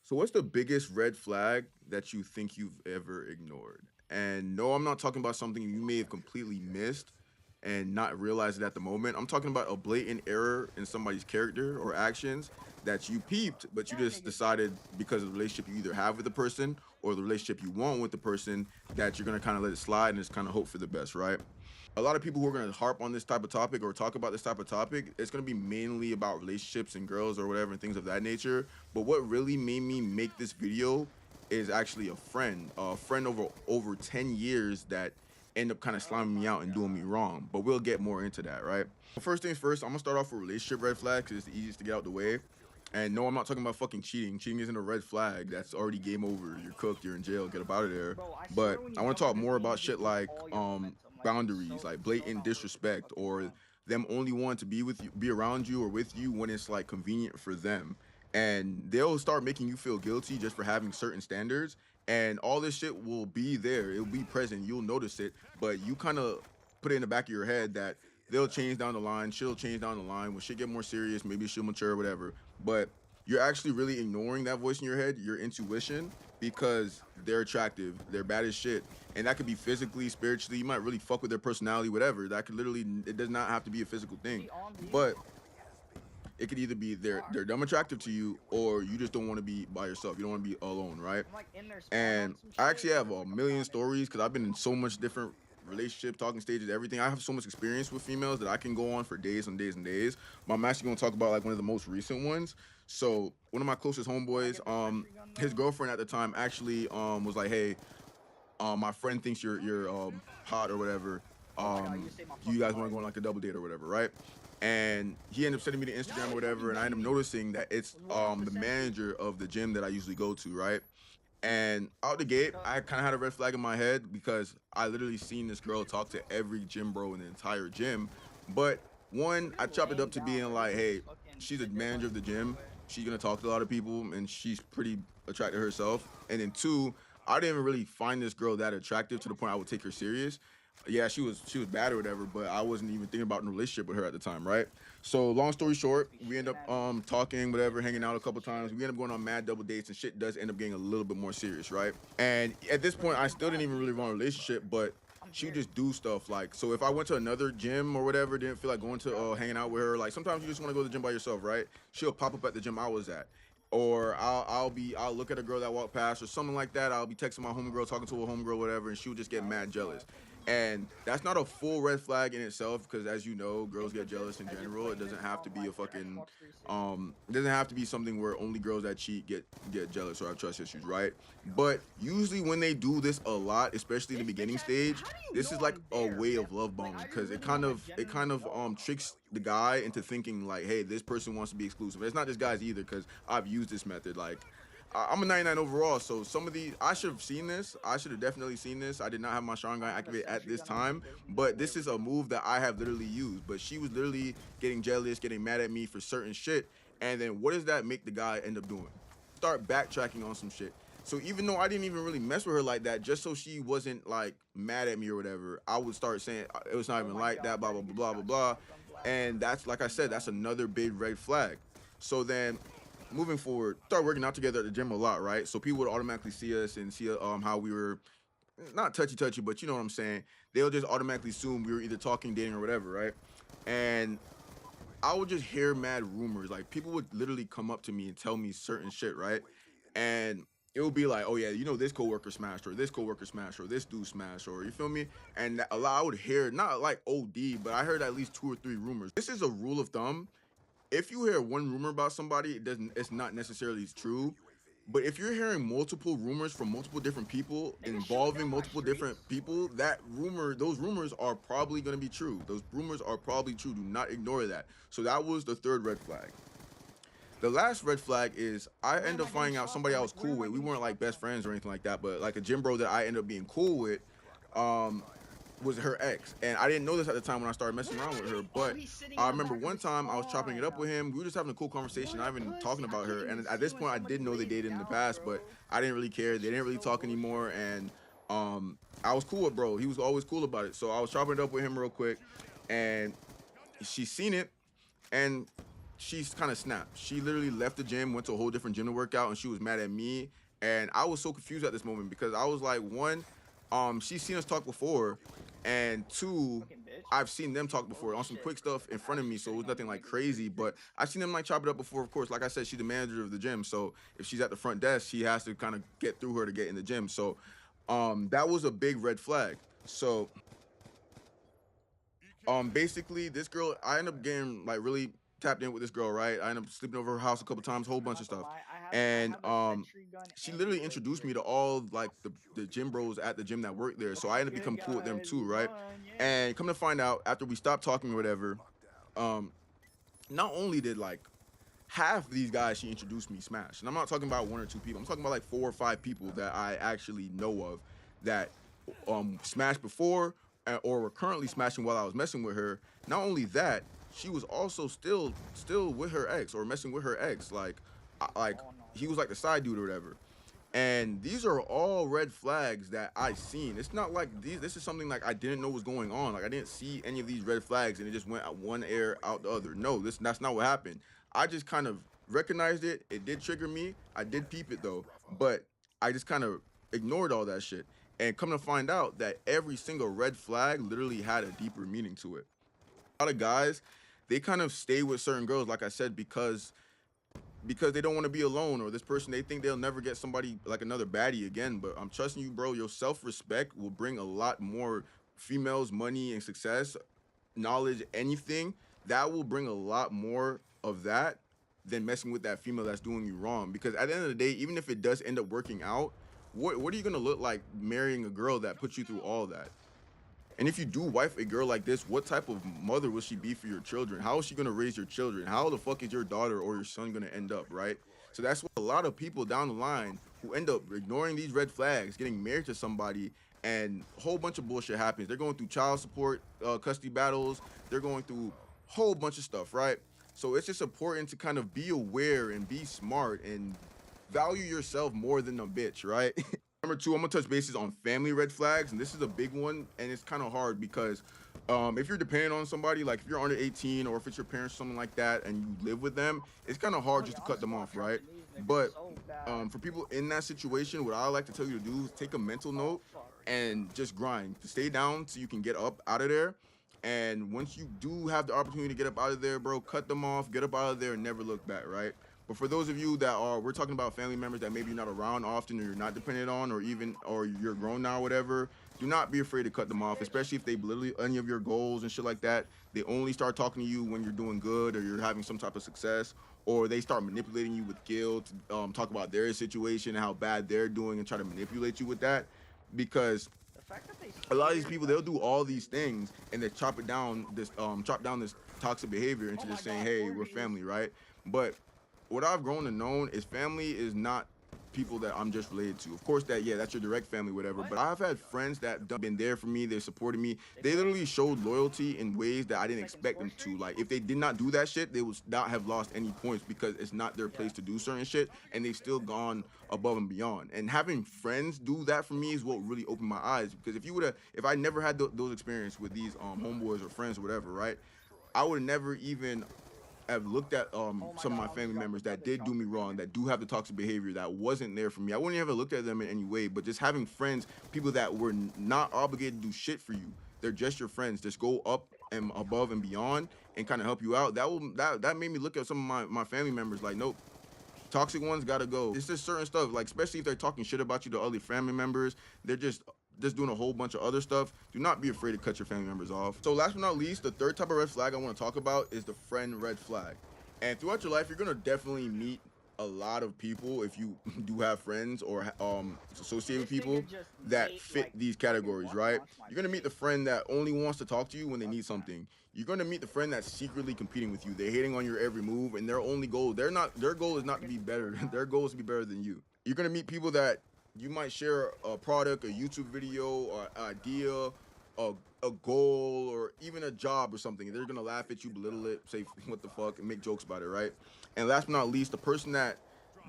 So what's the biggest red flag that you think you've ever ignored? And no, I'm not talking about something you may have completely missed and not realize it at the moment. I'm talking about a blatant error in somebody's character or actions that you peeped, but you just decided because of the relationship you either have with the person or the relationship you want with the person that you're gonna kind of let it slide and just kind of hope for the best, right? A lot of people who are going to harp on this type of topic or talk about this type of topic, it's going to be mainly about relationships and girls or whatever and things of that nature. But what really made me make this video is actually a friend over 10 years that end up kind of Oh slamming me my out and doing me god. wrong. But we'll get more into that, right? First things first, I'm gonna start off with relationship red flags because it's the easiest to get out the way. And no, I'm not talking about fucking cheating. Cheating isn't a red flag. That's already game over. You're cooked. You're in jail. Get up out of there. Bro, I But swear when you I want to jump talk on a more game, about you just shit lose like all your momentum. Like, it's boundaries, so, like so blatant not worth it. disrespect, Fucking or dumb. them only want to be with you, be around you or with you when it's like convenient for them. And they'll start making you feel guilty just for having certain standards. And all this shit will be there. It'll be present. You'll notice it, but you kind of put it in the back of your head that they'll change down the line. She'll change down the line when shit get more serious. Maybe she'll mature, whatever. But you're actually really ignoring that voice in your head, your intuition, because they're attractive, they're bad as shit, and that could be physically, spiritually. You might really fuck with their personality, whatever. That could literally, it does not have to be a physical Is thing, he on you? but it could either be they're dumb attractive to you, or you just don't want to be by yourself. You don't want to be alone, right? I'm like in their spawn on And some I shit, actually and have there's a like a million fountain. stories because I've been in so much different relationships, talking stages, everything. I have so much experience with females that I can go on for days and days and days. But I'm actually gonna talk about like one of the most recent ones. So one of my closest Can I homeboys, get the sentry gun his though? girlfriend at the time actually was like, hey, my friend thinks you're hot or whatever. Oh my god, you just saved my Do you fucking guys want to life. go on like a double date or whatever, right? And he ended up sending me to Instagram or No, he whatever, fucking and I ended up banged me. noticing that it's What? The the sentry? manager of the gym that I usually go to, right? And out the gate, The I kind of had a red flag in my head because I literally seen this girl talk to every gym bro in the entire gym. But one, You're I just chopped it up laying to down, being bro. You like, could hey, just fucking she's a sit there manager of punching the people gym. away. She's gonna talk to a lot of people, and she's pretty attractive herself. And then two, I didn't really find this girl that attractive to the point I would take her serious. Yeah, she was bad or whatever, but I wasn't even thinking about a relationship with her at the time, right? So long story You short, just be we end shooting up at me. talking, Get whatever, hanging out a nervous and couple times. shit. We end up going on mad double dates, and shit does end up getting a little bit more serious, right? And at this point, I still didn't even really want a relationship, but I'm she would here. just do stuff like, so if I went to another gym or whatever, didn't feel like going to Bro, hanging out with her, like sometimes you just want to go to the gym by yourself, right? She'll pop up at the gym I was at, or I'll look at a girl that walked past or something like that. I'll be texting my homegirl, talking to a homegirl, whatever, and she would just get mad jealous. And that's not a full red flag in itself, because as you know, girls think get of jealous this in as you're general. It putting doesn't this have to on be a like your fucking Xbox 360. it doesn't have to be something where only girls that cheat get jealous or have trust issues, right? But usually when they do this a lot, especially in the This bitch beginning ass. stage, How do you this is know like I'm a there, way man? of love Like, bombing, I just because it really kind want to of genuinely know. tricks the guy into thinking like, hey, this person wants to be exclusive. It's not just guys either, because I've used this method. Like, I'm a 99 overall, so some of these I should have seen this. I should have definitely seen this. I did not have my strong I guy don't have a activated at sentry this gun on me, time, but no but way this we're is a getting. move that I have literally used. But she was literally getting jealous, getting mad at me for certain shit, and then what does that make the guy end up doing? Start backtracking on some shit. So even though I didn't even really mess with her like that, just so she wasn't like mad at me or whatever, I would start saying it was not Oh even my like that, god, blah that blah nigga blah just blah blah got blah. shotgun blasted. And that's, like I Fucking said, that's dumb. another big red flag. So then moving forward, start working out together at the gym a lot, right? So people would automatically see us and see how we were not touchy touchy, but you know what I'm saying. They'll just automatically assume we were either talking, dating, or whatever, right? And I would just hear mad rumors. Like people would literally come up to me and tell me certain shit, right? And it would be like, oh yeah, you know this coworker smashed, or this coworker smashed, or this dude smashed, or you feel me? And a lot I would hear, not like OD, but I heard at least two or three rumors. This is a rule of thumb. If you hear one rumor about somebody, it's not necessarily true. But if you're hearing multiple rumors from multiple different people Nigga shooting involving down my multiple different streets? people, those rumors are probably going to be true. Those rumors are probably true. Do not ignore that. So that was the third red flag. The last red flag is I Where end am up I getting finding out shot somebody from? I Like, was where cool am I with. We getting weren't like shot best from? friends or anything like that, but like a gym bro that I ended up being cool with, um, was her ex. And I didn't know this at the time when I started messing Where am around I with her. getting? Oh, But he's sitting I in the remember back of one the time I was chopping it spawn. up with him. We were just having a cool conversation, What not a even talking pussy. I about can't her. even And at see this when point, I somebody did know they lays dated in the down, past, but bro. I didn't really care. This They didn't shit's really so talk anymore. bullshit. And I was cool with bro. He was always cool about it. So I was chopping it up with him real quick, and she seen it. And she's kind of snapped. She literally left the gym, went to a whole different gym to work out, and she was mad at me. And I was so confused at this moment because I was like, one, she's seen us talk before, and two, Fucking bitch. I've seen them talk before on some Shit. quick stuff in front of me, so it was nothing like crazy. But I've seen them like chop it up before. Of course, like I said, she's the manager of the gym, so if she's at the front desk, she has to kind of get through her to get in the gym. So, that was a big red flag. So, basically, this girl, I end up getting like really tapped in with this girl, right? I end up sleeping over her house a couple times, whole bunch of stuff, and she literally introduced me to all like the gym bros at the gym that work there. So I ended up becoming cool with them too, right? And come to find out, after we stopped talking or whatever, um, not only did like half these guys she introduced me smash, and I'm not talking about one or two people. I'm talking about like 4 or 5 people that I actually know of that smashed before or were currently smashing while I was messing with her. Not only that, she was also still with her ex or messing with her ex. Like like he was like the side dude or whatever. And these are all red flags that I seen. It's not like this is something like I didn't know was going on. Like I didn't see any of these red flags and it just went out one ear out the other. No, that's not what happened. I just kind of recognized it. It did trigger me. I did peep it though, but I just kind of ignored all that shit. And come to find out that every single red flag literally had a deeper meaning to it. A lot of guys, they kind of stay with certain girls, like I said, because they don't want to be alone, or this person, they think they'll never get somebody like another baddie again. But I'm trusting you, bro, your self-respect will bring a lot more females, money, and success, knowledge, anything. That will bring a lot more of that than messing with that female that's doing you wrong. Because at the end of the day, even if it does end up working out, what are you gonna look like marrying a girl that puts you through all that? And if you do wife a girl like this, what type of mother will she be for your children? How is she gonna raise your children? How the fuck is your daughter or your son gonna end up, right? So that's what a lot of people down the line who end up ignoring these red flags, getting married to somebody, and a whole bunch of bullshit happens. They're going through child support, custody battles. They're going through a whole bunch of stuff, right? So it's just important to kind of be aware and be smart and value yourself more than a bitch, right? Number two, I'm gonna touch bases on family red flags, and this is a big one, and it's kind of hard because if you're dependent on somebody, like if you're under 18 or if it's your parents, something like that, and you live with them, it's kind of hard just to cut them off, right? But for people in that situation, what I like to tell you to do is take a mental note and just grind. Stay down so you can get up out of there. And once you do have the opportunity to get up out of there, bro, cut them off, get up out of there, and never look back, right? But for those of you that are, we're talking about family members that maybe you're not around often or you're not dependent on, or you're grown now, whatever, do not be afraid to cut them off, especially if they belittle any of your goals and shit like that. They only start talking to you when you're doing good or you're having some type of success, or they start manipulating you with guilt, talk about their situation and how bad they're doing and try to manipulate you with that. Because a lot of these people, they'll do all these things and they chop down this toxic behavior into just saying, hey, we're family, right? But what I've grown to know is family is not people that I'm just related to. Of course, that's your direct family, whatever. But I've had friends that have been there for me. They supported me. They literally showed loyalty in ways that I didn't expect them to. Like, if they did not do that shit, they would not have lost any points because it's not their place to do certain shit, and they've still gone above and beyond. And having friends do that for me is what really opened my eyes. Because if I never had those experiences with these homeboys or friends or whatever, right, I would have never even have looked at some of my family members that did do me wrong, that do have the toxic behavior that wasn't there for me. I wouldn't ever looked at them in any way, but just having friends, people that were not obligated to do shit for you. They're just your friends. Just go up and above and beyond and kind of help you out. That made me look at some of my family members like, nope, toxic ones gotta go. It's just certain stuff, like especially if they're talking shit about you to other family members, they're just doing a whole bunch of other stuff. Do not be afraid to cut your family members off. So last but not least, the third type of red flag I want to talk about is the friend red flag. And throughout your life, you're gonna definitely meet a lot of people, if you do have friends or associate with people that fit these categories, right? You're gonna meet the friend that only wants to talk to you when they need something. You're gonna meet the friend that's secretly competing with you. They're hating on your every move, and their goal is not to be better. Their goal is to be better than you. You're gonna meet people that you might share a product, a YouTube video, or idea, a goal, or even a job or something. They're gonna laugh at you, belittle it, say what the fuck, and make jokes about it, right? And last but not least, the person that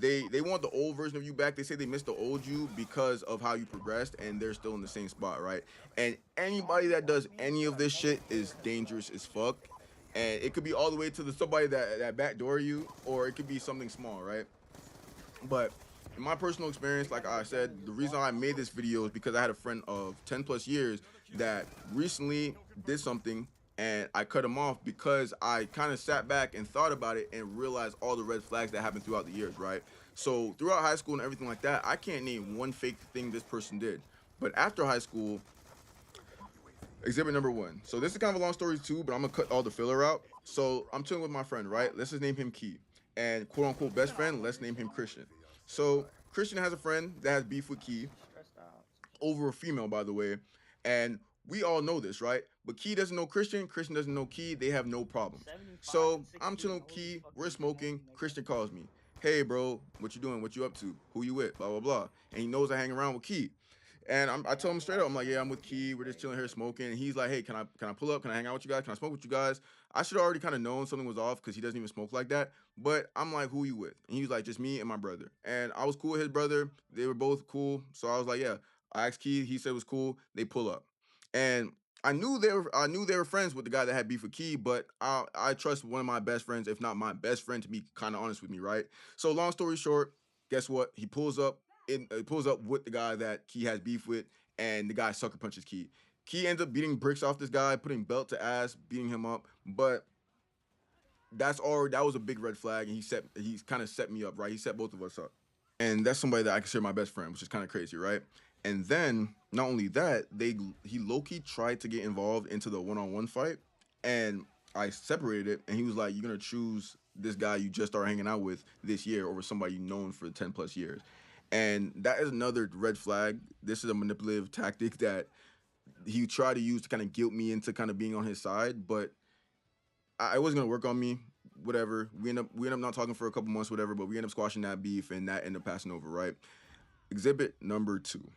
they want the old version of you back. They say they miss the old you because of how you progressed, and they're still in the same spot, right? And anybody that does any of this shit is dangerous as fuck. And it could be all the way to the somebody that backdoor you, or it could be something small, right? But in my personal experience, like I said, the reason I made this video is because I had a friend of 10 plus years that recently did something, and I cut him off because I kind of sat back and thought about it and realized all the red flags that happened throughout the years, right? So throughout high school and everything like that, I can't name one fake thing this person did. But after high school, exhibit number one. So this is kind of a long story too, but I'm gonna cut all the filler out. So I'm chilling with my friend, right? Let's just name him Key. And quote unquote best friend, let's name him Christian. So Christian has a friend that has beef with Key Stressed out. over a female, by the way. And we all know this, right? But Key doesn't know Christian. Christian doesn't know Key. They have no problem. 75 So and I'm 60. chilling with Holy Key. We're fucking smoking. smoke, nigga. Christian calls me. Hey, bro, what you doing? What you up to? Who you with? Blah, blah, blah. And he knows I hang around with Key. And I tell him straight up, I'm like, yeah, I'm with Key. We're just chilling here smoking. And he's like, hey, can I pull up? Can I hang out with you guys? Can I smoke with you guys? I should have already kind of known something was off because he doesn't even smoke like that. But I'm like, who you with? And he was like, just me and my brother. And I was cool with his brother. They were both cool. So I was like, yeah. I asked Key. He said it was cool. They pull up. And I knew they were friends with the guy that had beef with Key, but I trust one of my best friends, if not my best friend, to be kind of honest with me, right? So long story short, guess what? He pulls up with the guy that Key has beef with, and the guy sucker punches Key. Key ends up beating bricks off this guy, putting belt to ass, beating him up. But that was a big red flag, and he's kind of set me up, right? He set both of us up, and that's somebody that I consider my best friend, which is kind of crazy, right? And then not only that, he low key tried to get involved into the one on one fight, and I separated it, and he was like, "You're gonna choose this guy you just started hanging out with this year over somebody you known for 10 plus years," and that is another red flag. This is a manipulative tactic that he tried to use to kind of guilt me into kind of being on his side, but it wasn't gonna work on me. Whatever. We end up not talking for a couple months, whatever. But we end up squashing that beef, and that ended up passing over. Right. Exhibit number two.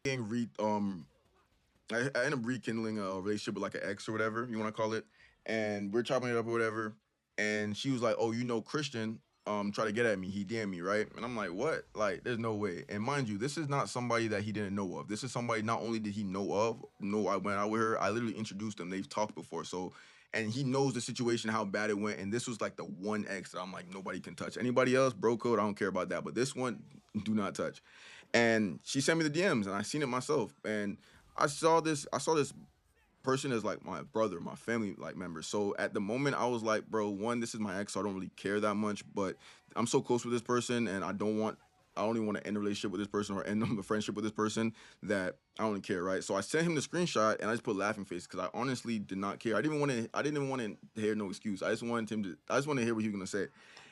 Being I end up rekindling a relationship with like an ex or whatever you want to call it, and we're chopping it up or whatever. And she was like, "Oh, you know Christian." Try to get at me. He DM'd me, right? And I'm like, what? Like, there's no way. And mind you, this is not somebody that he didn't know of. This is somebody not only did he know of, know I went out with her, I literally introduced him. They've talked before. So, and he knows the situation, how bad it went. And this was like the one ex that I'm like, nobody can touch. Anybody else, bro code, I don't care about that. But this one, do not touch. And she sent me the DMs, and I seen it myself. And I saw this person as like my brother, my family like member. So at the moment, I was like, bro, one, this is my ex, so I don't really care that much. But I'm so close with this person, and I don't even want to end a relationship with this person or end a friendship with this person that I don't care, right? So I sent him the screenshot, and I just put laughing face because I honestly did not care. I didn't even want to hear no excuse. I just wanted to hear what he was gonna say.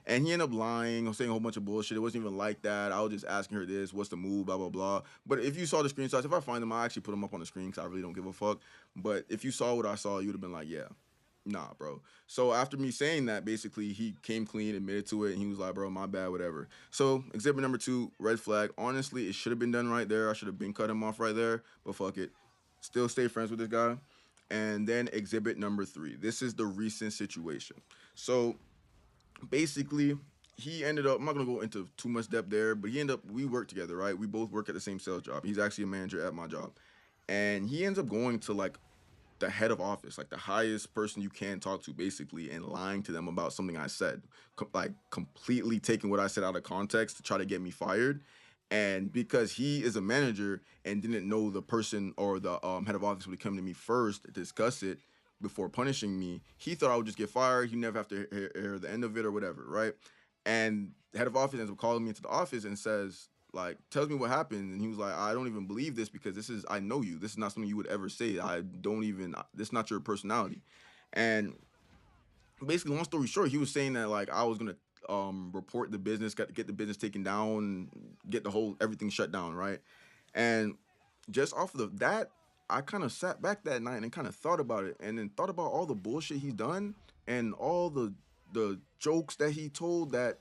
And he ended up lying or saying a whole bunch of bullshit. It wasn't even like that. I was just asking her this, what's the move, blah, blah, blah. But if you saw the screenshots, if I find them, I actually put them up on the screen because I really don't give a fuck. But if you saw what I saw, you'd have been like, yeah, nah, bro. So after me saying that, basically, he came clean, admitted to it, and he was like, bro, my bad, whatever. So exhibit number two, red flag. Honestly, it should have been done right there. I should have been cut him off right there, but fuck it. Still stay friends with this guy. And then exhibit number three. This is the recent situation. So basically, he ended up, I'm not gonna go into too much depth there, but we work together, right? We both work at the same sales job. He's actually a manager at my job. And he ends up going to like the head of office, like the highest person you can talk to, basically, and lying to them about something I said, like completely taking what I said out of context to try to get me fired. And because he is a manager and didn't know the person or the head of office would come to me first to discuss it before punishing me, he thought I would just get fired. He never have to hear the end of it or whatever, right? And the head of office ends up calling me into the office and says, like, tells me what happened, and he was like, I don't even believe this because I know you, this is not something you would ever say. I don't even, this is not your personality. And basically, long story short, he was saying that like I was gonna report the business, got to get the business taken down, get the whole everything shut down, right? And just off of that, I kind of sat back that night and kind of thought about it, and then thought about all the bullshit he's done and all the jokes that he told that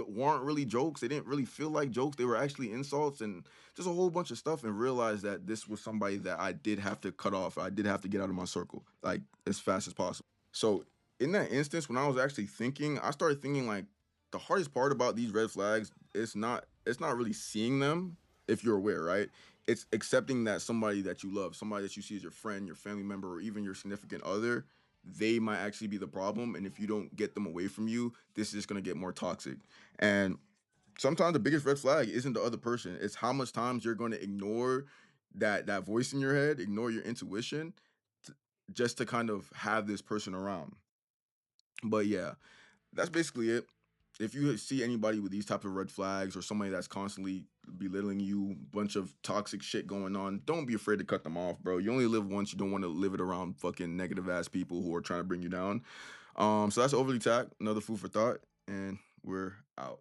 weren't really jokes. They didn't really feel like jokes. They were actually insults and just a whole bunch of stuff. And realized that this was somebody that I did have to cut off. I did have to get out of my circle like as fast as possible. So in that instance, when I was actually thinking, I started thinking like the hardest part about these red flags, it's not really seeing them if you're aware, right? It's accepting that somebody that you love, somebody that you see as your friend, your family member, or even your significant other they might actually be the problem. And if you don't get them away from you, this is just gonna get more toxic. And sometimes the biggest red flag isn't the other person. It's how much times you're gonna ignore that voice in your head, ignore your intuition, t- just to kind of have this person around. But yeah, that's basically it. If you see anybody with these type of red flags or somebody that's constantly belittling you, bunch of toxic shit going on, don't be afraid to cut them off, bro. You only live once. You don't want to live it around fucking negative ass people who are trying to bring you down. So that's overly tact. Another food for thought, and we're out.